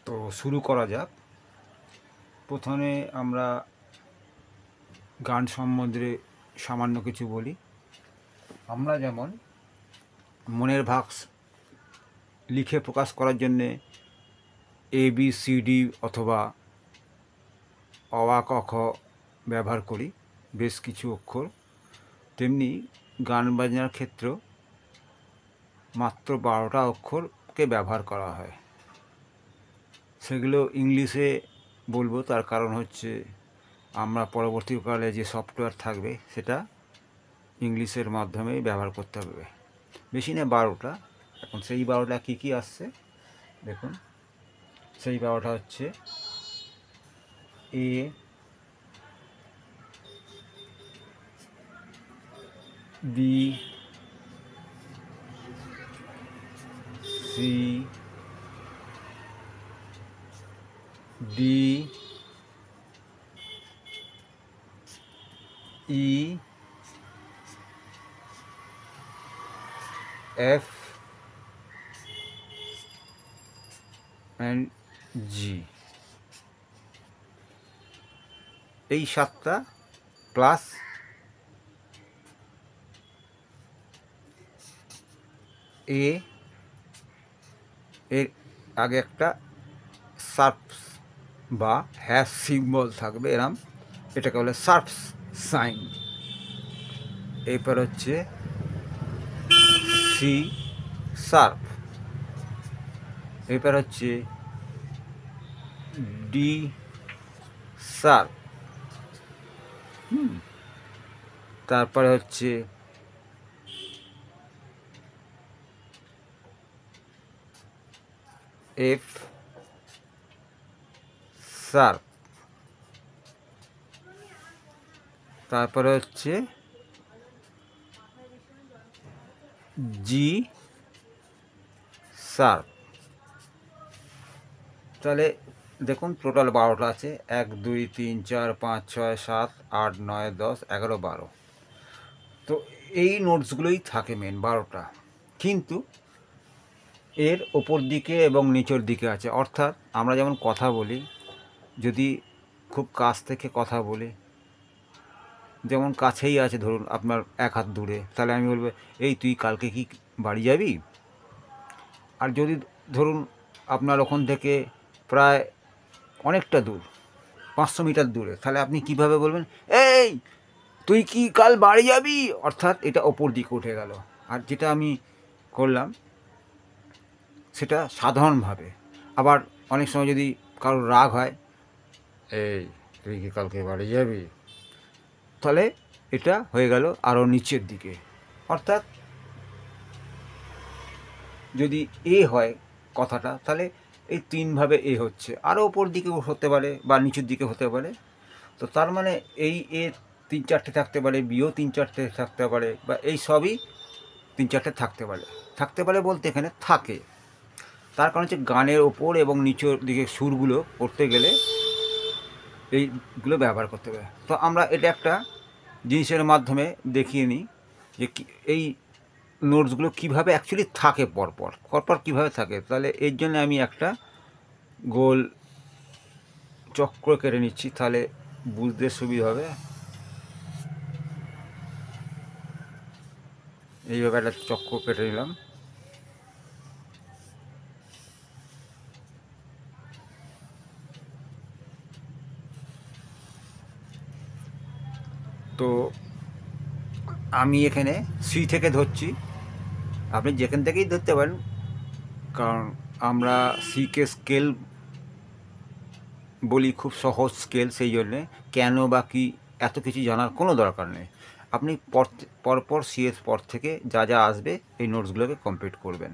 তো শুরু করা যাক। প্রথমে আমরা গান সম্বন্ধে সামান্য কিছু বলি। আমরা যেমন মনের ভাব লিখে প্রকাশ করার জন্যে ABCD অথবা অ আ ক খ ব্যবহার করি, বেশ কিছু অক্ষর, তেমনি গান বাজনার ক্ষেত্রেও মাত্র 12টা অক্ষরকে ব্যবহার করা হয়। সেগুলো ইংলিশে বলবো, তার কারণ হচ্ছে আমরা পরবর্তীকালে যে সফটওয়্যার থাকবে সেটা ইংলিশের মাধ্যমেই ব্যবহার করতে হবে। বেশি না 12টা। এখন সেই 12টা কী কী আসছে দেখুন। সেই 12টা হচ্ছে A, B, C, D, E, F and G। এই 7টা প্লাস A এর আগে একটা সার্ফ বা হ্যাশ সিম্বল থাকবে এরম, এটাকে বলে সার্ফ সাইন। এরপর হচ্ছে সি সার্ফ, এরপর হচ্ছে ডি সার্ফ, তারপরে হচ্ছে এফ সার্ফ, তারপরে হচ্ছে জি সার্ফ। তাহলে দেখুন টোটাল 12টা আছে। 1 2 3 4 5 6 7 8 9 10 11 12। তো এই নোটসগুলোই থাকে মেন 12টা, কিন্তু এর ওপর দিকে এবং নিচের দিকে আছে। অর্থাৎ আমরা যেমন কথা বলি, যদি খুব কাছ থেকে কথা বলি, যেমন কাছেই আছে ধরুন আপনার 1 হাত দূরে, তাহলে আমি বলবো এই তুই কালকে কি বাড়ি যাবি। আর যদি ধরুন আপনার ওখান থেকে প্রায় অনেকটা দূর, 500 মিটার দূরে, তাহলে আপনি কিভাবে বলবেন এই তুই কি কাল বাড়ি যাবি। অর্থাৎ এটা ওপর দিকে উঠে গেল। আর যেটা আমি করলাম সেটা সাধারণভাবে। আবার অনেক সময় যদি কারোর রাগ হয়, এই তুই কি কালকে বাড়ি যাবি, তাহলে এটা হয়ে গেল আরও নিচের দিকে। অর্থাৎ যদি এ হয় কথাটা, তাহলে এই 3ভাবে এ হচ্ছে, আরও ওপর দিকে হতে পারে বা নিচের দিকে হতে পারে। তো তার মানে এই এ 3-4টে থাকতে পারে, বিও 3-4টে থাকতে পারে, বা এই সবই 3-4টে থাকতে পারে বলতে এখানে থাকে। তার কারণ হচ্ছে গানের ওপর এবং নিচের দিকে সুরগুলো করতে গেলে এইগুলো ব্যবহার করতে হবে। তো আমরা এটা একটা জিনিসের মাধ্যমে দেখিয়ে নিই যে এই নোটসগুলো কীভাবে অ্যাকচুয়ালি থাকে, পরপর কীভাবে থাকে। তাহলে এর জন্য আমি একটা গোল চক্র কেটে নিচ্ছি, তাহলে বুঝতে সুবিধা হবে। এইভাবে একটা চক্র কেটে নিলাম। তো আমি এখানে সি থেকে ধরছি, আপনি যেখান থেকেই ধরতে পারেন, কারণ আমরা সিকে স্কেল বলি, খুব সহজ স্কেল, সেই জন্যে কেন বা কি এত কিছু জানার কোনো দরকার নেই। আপনি পরপর সিএস পর থেকে যা যা আসবে এই নোটসগুলোকে কমপ্লিট করবেন।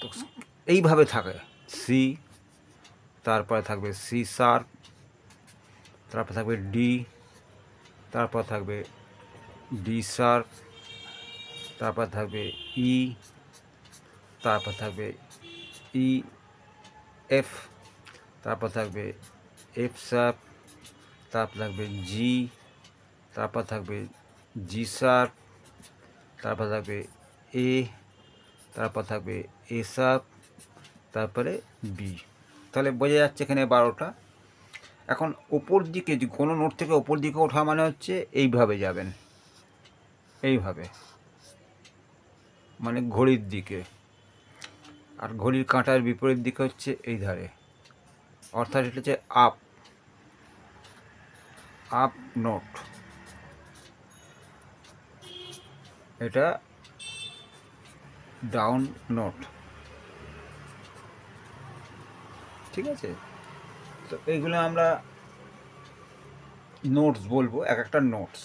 তো এইভাবে থাকে সি, তারপরে থাকবে সি শার্প, তারপর থাকবে ডি, তারপর থাকবে ডি শার্প, তারপর থাকবে ই, তারপর থাকবে ই এফ, তারপর থাকবে এফ শার্প, তারপর থাকবে জি, তারপর থাকবে জি শার্প, তারপর থাকবে এ, তারপর থাকবে এ শার্প, তারপরে বি। তাহলে বোঝা যাচ্ছে এখানে 12টা। এখন ওপর দিকে কোনো নোট থেকে ওপর দিকে ওঠা মানে হচ্ছে এইভাবে যাবেন, এইভাবে, মানে ঘড়ির দিকে। আর ঘড়ির কাঁটার বিপরীত দিকে হচ্ছে এই ধারে, অর্থাৎ এটা হচ্ছে আপ আপ নোট, এটা ডাউন নোট। ঠিক আছে, তো এইগুলো আমরা নোটস বলবো, এক একটা notes,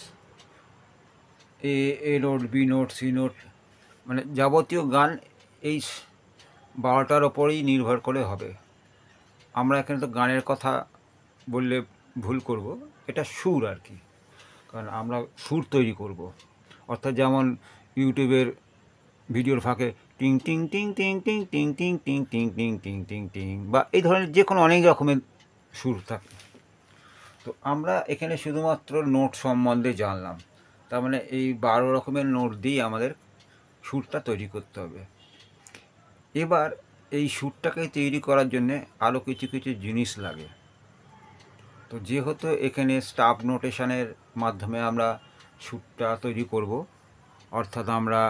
A note, B note, C note, মানে যাবতীয় গান এই 12টার ওপরেই নির্ভর করে হবে। আমরা এখানে তো গানের কথা বললে ভুল করব, এটা সুর আর কি, কারণ আমরা সুর তৈরি করব। অর্থাৎ যেমন ইউটিউবের ভিডিওর ফাঁকে টিং টিং টিং টিং টিং টিং টিং টিং টিং টিং টিং টিং টিং বা এই ধরনের যে কোনো অনেক রকমের সুর থাকে। তো আমরা এখানে শুধুমাত্র নোট সম্বন্ধে জানলাম, তার মানে এই 12 রকমের নোট দিয়ে আমাদের সুরটা তৈরি করতে হবে। এবার এই সুরটাকে তৈরি করার জন্যে আরও কিছু কিছু জিনিস লাগে। তো যেহেতু এখানে স্টাফ নোটেশনের মাধ্যমে আমরা সুরটা তৈরি করব, অর্থাৎ আমরা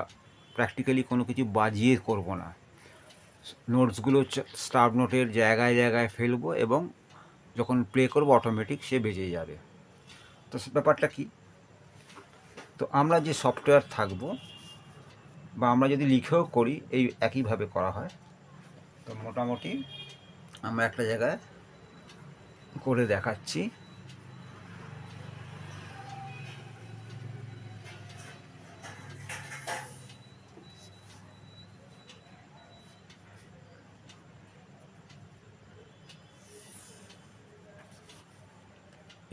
প্র্যাকটিক্যালি কোনো কিছু বাজিয়ে করব না, নোটসগুলো স্টাফ নোটের জায়গায় জায়গায় ফেলবো এবং যখন প্লে করবো অটোমেটিক সে বেজে যাবে। তো ব্যাপারটা কি, তো আমরা যে সফটওয়্যার থাকবো বা আমরা যদি লিখেও করি এই একইভাবে করা হয়। তো মোটামুটি আমরা একটা জায়গায় করে দেখাচ্ছি।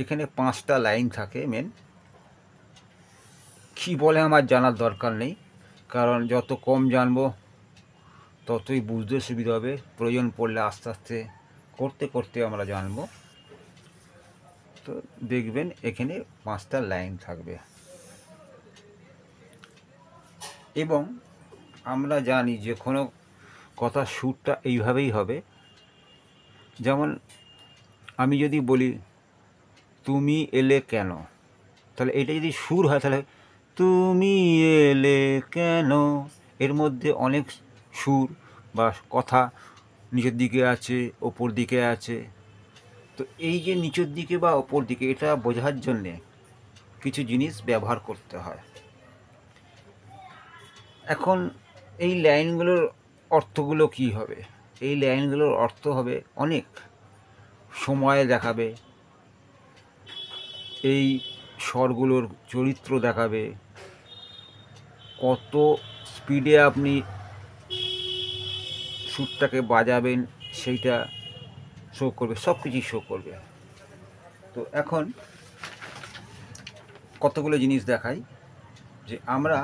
এখানে 5টা লাইন থাকে মেন, কী বলে আমার জানার দরকার নেই, কারণ যত কম জানবো ততই বুঝতে সুবিধা হবে। প্রয়োজন পড়লে আস্তে আস্তে করতে করতে আমরা জানবো। তো দেখবেন এখানে 5টা লাইন থাকবে এবং আমরা জানি যে কোনো কথার সুরটা এইভাবেই হবে। যেমন আমি যদি বলি তুমি এলে কেন, তাহলে এটা যদি সুর হয় তাহলে তুমি এলে কেন, এর মধ্যে অনেক সুর বা কথা নিচের দিকে আছে, ওপর দিকে আছে। তো এই যে নিচের দিকে বা ওপর দিকে এটা বোঝার জন্যে কিছু জিনিস ব্যবহার করতে হয়। এখন এই লাইনগুলোর অর্থগুলো কী হবে, এই লাইনগুলোর অর্থ হবে অনেক, সময় দেখাবে, এই স্বরগুলোর চরিত্র দেখাবে, কত স্পিডে আপনি সুরটাকে বাজাবেন সেইটা শো করবে, সব কিছুই শো করবে। তো এখন কতগুলো জিনিস দেখাই, যে আমরা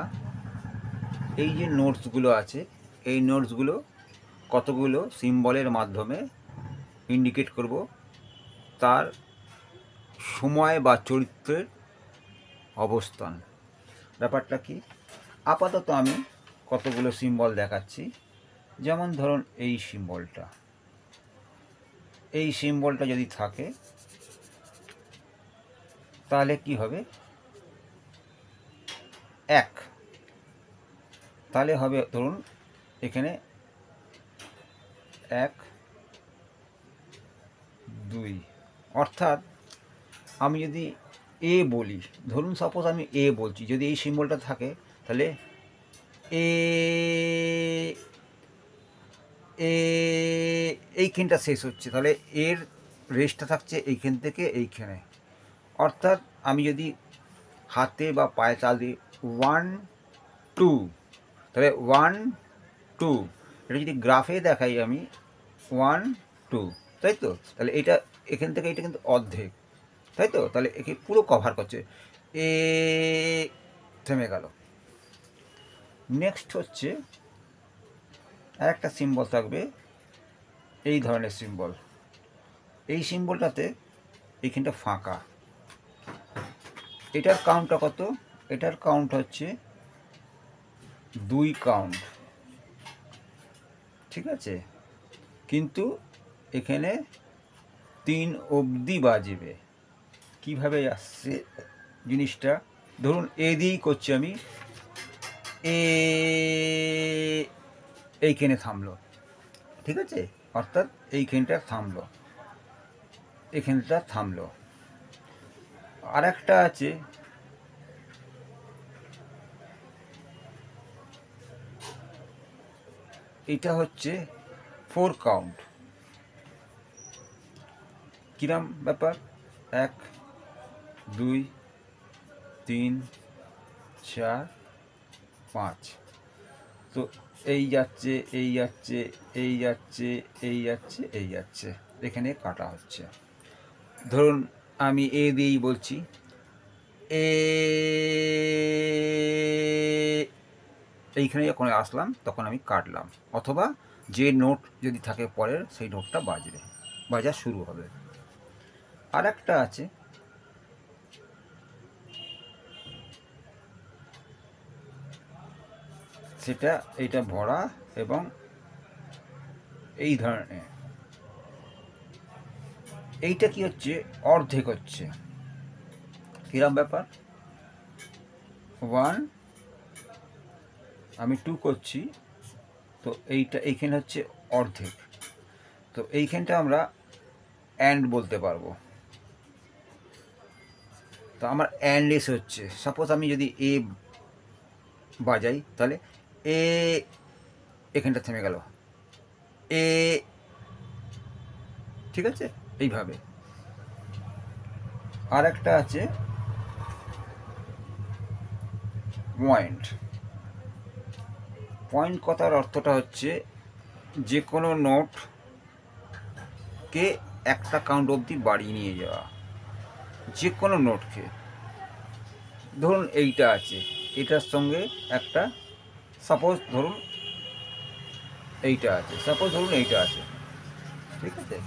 এই যে নোটসগুলো আছে এই নোটসগুলো কতগুলো সিম্বলের মাধ্যমে ইন্ডিকেট করব তার সময় বা চরিত্রের অবস্থান। ব্যাপারটা কি, আপাতত আমি কতগুলো সিম্বল দেখাচ্ছি। যেমন ধরুন এই সিম্বলটা, এই সিম্বলটা যদি থাকে তাহলে কি হবে, 1, তাহলে হবে ধরুন এখানে 1 2, অর্থাৎ আমি যদি এ বলি, ধরুন সাপোজ আমি এ বলছি, যদি এই সিম্বলটা থাকে তাহলে এ এ এইখানটা শেষ হচ্ছে, তাহলে এর রেসটা থাকছে এইখান থেকে এইখানে। অর্থাৎ আমি যদি হাতে বা পায়ে চাল দিই 1 2, তাহলে 1 2, এটা যদি গ্রাফে দেখাই আমি 1 2, তাই তো, তাহলে এটা এখান থেকে এটা কিন্তু অর্ধেক, তাই তো, তাহলে একে পুরো কভার করছে, এ থেমে গেল। নেক্সট হচ্ছে আরেকটা সিম্বল থাকবে, এই ধরনের সিম্বল, এই সিম্বলটাতে এইখানটা ফাঁকা, এটার কাউন্টটা কত, এটার কাউন্ট হচ্ছে 2 কাউন্ট, ঠিক আছে, কিন্তু এখানে 3 অবধি বাজবে। কিভাবে আসছে জিনিসটা, ধরুন এ দিয়েই করছি আমি, এ এইখানে থামলো, ঠিক আছে, অর্থাৎ এইখানটা থামলো, এখানটা থামলো। আর একটা আছে, এটা হচ্ছে 4 কাউন্ট। কিরম ব্যাপার, 1 2 3 4 5। তো এই যাচ্ছে, এই যাচ্ছে, এই যাচ্ছে, এই যাচ্ছে, এই যাচ্ছে, এখানে কাটা হচ্ছে। ধরুন আমি এ দিয়েই বলছি, এ, এইখানে যখন আসলাম তখন আমি কাটলাম, অথবা যে নোট যদি থাকে পরের সেই নোটটা বাজবে, বাজা শুরু হবে। আর একটা আছে, সেটা এইটা ভরা এবং এই ধরনের। এইটা কি হচ্ছে, অর্ধেক হচ্ছে। কিরম ব্যাপার, 1 আমি 2 করছি, তো এইটা এইখানে হচ্ছে অর্ধেক। তো এইখানটা আমরা অ্যান্ড বলতে পারবো। তো আমার অ্যান্ড এসে হচ্ছে, সাপোজ আমি যদি এ বাজাই তাহলে এ, এখানটা থেমে গেল, এ, ঠিক আছে, এইভাবে। আর একটা আছে পয়েন্ট। পয়েন্ট কথার অর্থটা হচ্ছে যে কোনো নোটকে একটা কাউন্ট অবধি বাড়িয়ে নিয়ে যাওয়া, যে কোনো নোটকে। ধরুন এইটা আছে, এটার সঙ্গে একটা, সাপোজ ধরুন এইটা আছে, সাপোজ ধরুন এইটা আছে, ঠিক আছে।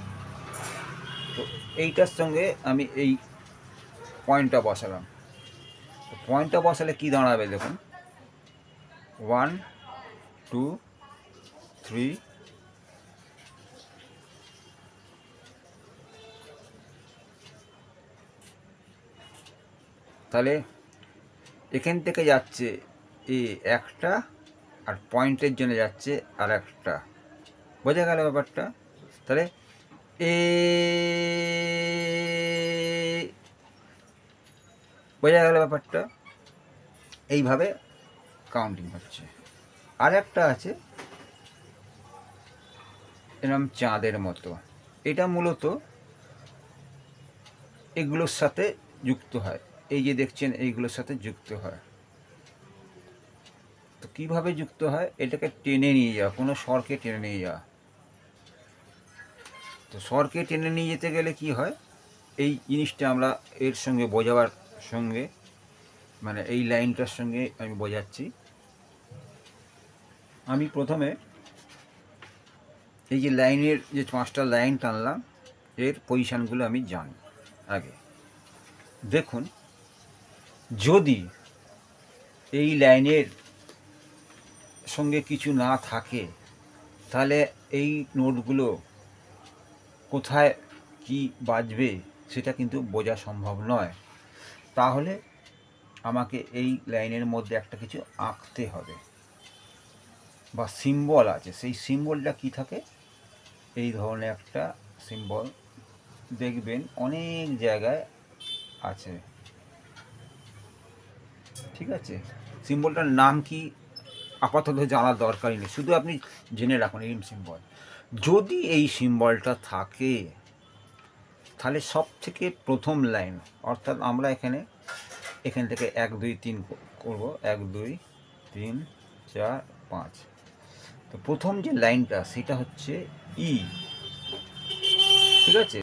তো এইটার সঙ্গে আমি এই পয়েন্টটা বসালাম। তো পয়েন্টটা বসালে কি দাঁড়াবে দেখুন, 1 2 3 তাহলে এখান থেকে যাচ্ছে এ একটা, আর পয়েন্টের জন্য যাচ্ছে আর একটা। বোঝা গেল ব্যাপারটা? তাহলে এ, বোঝা গেল ব্যাপারটা? এইভাবে কাউন্টিং হচ্ছে। আর একটা আছে এরকম চাঁদের মতো, এটা মূলত এগুলোর সাথে যুক্ত হয়, এই যে দেখছেন এইগুলোর সাথে যুক্ত হয়। তো কীভাবে যুক্ত হয়, এটাকে টেনে নিয়ে যাওয়া, কোনো স্বরকে টেনে নিয়ে যাওয়া। তো স্বরকে টেনে নিয়ে যেতে গেলে কি হয়, এই জিনিসটা আমরা এর সঙ্গে বোঝাবার সঙ্গে, মানে এই লাইনটার সঙ্গে আমি বোঝাচ্ছি। আমি প্রথমে এই যে লাইনের যে 5টা লাইন টানলাম, এর পজিশানগুলো আমি জানি আগে। দেখুন, যদি এই লাইনের সঙ্গে কিছু না থাকে তাহলে এই নোটগুলো কোথায় কি বাজবে সেটা কিন্তু বোঝা সম্ভব নয়। তাহলে আমাকে এই লাইনের মধ্যে একটা কিছু আঁকতে হবে, বা সিম্বল আছে, সেই সিম্বলটা কি থাকে, এই ধরনের একটা সিম্বল দেখবেন অনেক জায়গায় আছে, ঠিক আছে। সিম্বলটার নাম কি আপাতত জানার দরকারই নেই, শুধু আপনি জেনে রাখুন এই সিম্বল। যদি এই সিম্বলটা থাকে তাহলে সব থেকে প্রথম লাইন, অর্থাৎ আমরা এখান থেকে 1 2 3 করব, 1 2 3 4 5। তো প্রথম যে লাইনটা সেটা হচ্ছে ই, ঠিক আছে।